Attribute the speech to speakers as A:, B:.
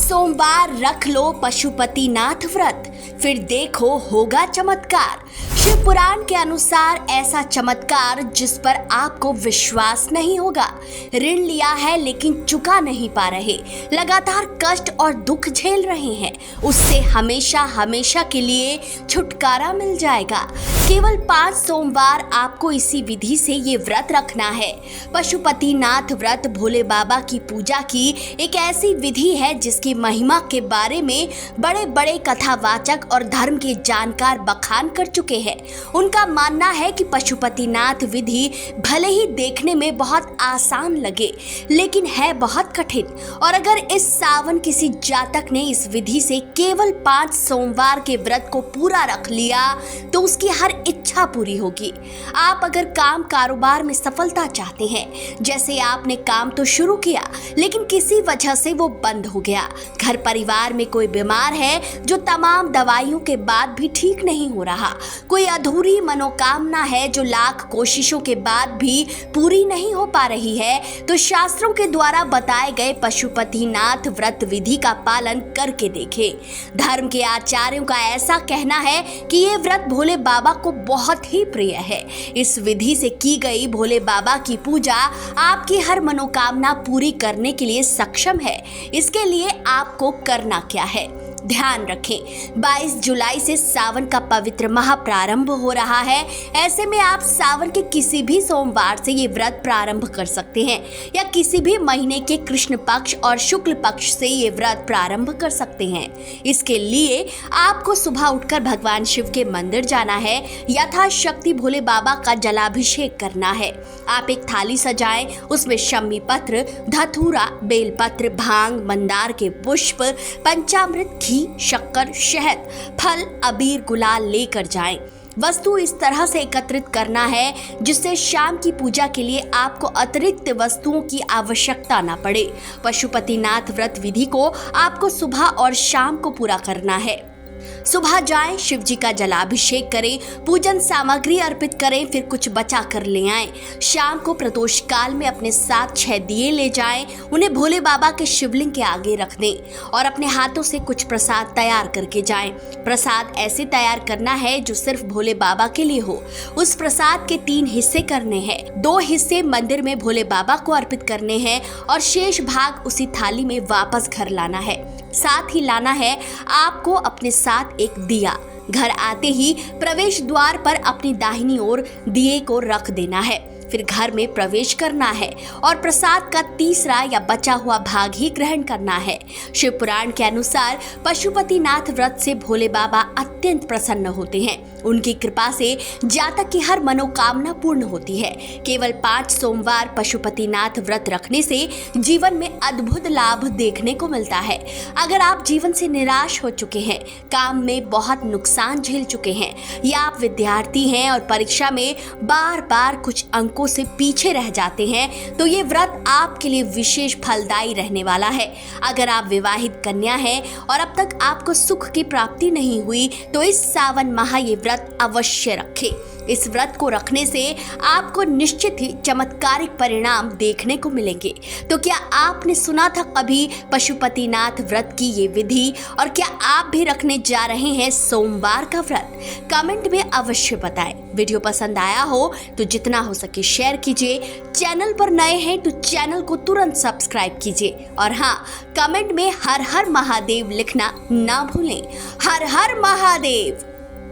A: सोमवार रख लो पशुपतिनाथ व्रत, फिर देखो होगा चमत्कार। शिव पुराण के अनुसार ऐसा चमत्कार जिस पर आपको विश्वास नहीं होगा। ऋण लिया है लेकिन चुका नहीं पा रहे, लगातार कष्ट और दुख झेल रहे हैं, उससे हमेशा हमेशा के लिए छुटकारा मिल जाएगा। केवल 5 सोमवार आपको इसी विधि से ये व्रत रखना है। पशुपतिनाथ व्रत भोले बाबा की पूजा की एक ऐसी विधि है जिसकी महिमा के बारे में बड़े बड़े कथावाचक और धर्म के जानकार बखान कर चुके हैं। उनका मानना है कि पशुपतिनाथ विधि भले ही देखने में बहुत आसान लगे लेकिन है बहुत कठिन, और अगर इस सावन किसी जातक ने इस विधि से केवल 5 सोमवार के व्रत को पूरा रख लिया तो उसकी हर इच्छा पूरी होगी। आप अगर काम कारोबार में सफलता चाहते हैं, जैसे आपने काम तो शुरू किया लेकिन किसी वजह से वो बंद हो गया, घर परिवार में कोई बीमार है जो तमाम दवाइयों के बाद भी ठीक नहीं हो रहा, कोई अधूरी मनोकामना है जो लाख कोशिशों के बाद भी पूरी नहीं हो पा रही है, तो शास्त्रों के द्वारा बताए गए पशुपतिनाथ व्रत विधि का पालन करके देखें। धर्म के आचार्यों का ऐसा कहना है कि ये व्रत भोले बाबा को बहुत ही प्रिय है। इस विधि से की गई भोले बाबा की पूजा आपकी हर मनोकामना पूरी करने के लिए सक्षम है। इसके लिए आपको करना क्या है, ध्यान रखें। 22 जुलाई से सावन का पवित्र माह प्रारंभ हो रहा है। ऐसे में आप सावन के किसी भी सोमवार से ये व्रत प्रारंभ कर सकते हैं या किसी भी महीने के कृष्ण पक्ष और शुक्ल पक्ष से ये व्रत प्रारंभ कर सकते हैं। इसके लिए आपको सुबह उठकर भगवान शिव के मंदिर जाना है, यथाशक्ति भोले बाबा का जलाभिषेक करना है। आप एक थाली सजाएं, उसमें शम्मी पत्र, धतूरा, बेलपत्र, भांग, मंदार के पुष्प, पंचामृत, घी, शक्कर, शहद, फल, अबीर, गुलाल लेकर जाएं। वस्तु इस तरह से एकत्रित करना है जिससे शाम की पूजा के लिए आपको अतिरिक्त वस्तुओं की आवश्यकता न पड़े। पशुपतिनाथ व्रत विधि को आपको सुबह और शाम को पूरा करना है। सुबह जाएं, शिव जी का जलाभिषेक करें, पूजन सामग्री अर्पित करें, फिर कुछ बचा कर ले आएं। शाम को प्रदोष काल में अपने साथ 6 दिए ले जाएं, उन्हें भोले बाबा के शिवलिंग के आगे रख दें और अपने हाथों से कुछ प्रसाद तैयार करके जाएं। प्रसाद ऐसे तैयार करना है जो सिर्फ भोले बाबा के लिए हो। उस प्रसाद के 3 हिस्से करने हैं। 2 हिस्से मंदिर में भोले बाबा को अर्पित करने हैं और शेष भाग उसी थाली में वापस घर लाना है। साथ ही लाना है आपको अपने साथ एक दिया। घर आते ही प्रवेश द्वार पर अपनी दाहिनी ओर दिए को रख देना है। फिर घर में प्रवेश करना है और प्रसाद का तीसरा या बचा हुआ भाग ही ग्रहण करना है। शिव पुराण के अनुसार पशुपतिनाथ व्रत से भोले बाबा अत्यंत प्रसन्न होते हैं। उनकी कृपा से जातक की हर मनोकामना पूर्ण होती है। केवल 5 सोमवार पशुपतिनाथ व्रत रखने से जीवन में अद्भुत लाभ देखने को मिलता है। अगर आप जीवन से निराश हो चुके हैं, काम में बहुत नुकसान झेल चुके हैं, या आप विद्यार्थी हैं और परीक्षा में बार बार कुछ अंकों से पीछे रह जाते हैं, तो ये व्रत आपके लिए विशेष फलदायी रहने वाला है। अगर आप विवाहित कन्या हैं और अब तक आपको सुख की प्राप्ति नहीं हुई, तो इस सावन माह ये व्रत अवश्य रखें। इस व्रत को रखने से आपको निश्चित ही चमत्कारिक परिणाम देखने को मिलेंगे। तो क्या आपने सुना था कभी पशुपतिनाथ व्रत की ये विधि, और क्या आप भी रखने जा रहे हैं सोमवार का व्रत? कमेंट में अवश्य बताएं। वीडियो पसंद आया हो तो जितना हो सके शेयर कीजिए। चैनल पर नए हैं तो चैनल को तुरंत सब्सक्राइब कीजिए, और हाँ, कमेंट में हर हर महादेव लिखना ना भूलें। हर हर महादेव।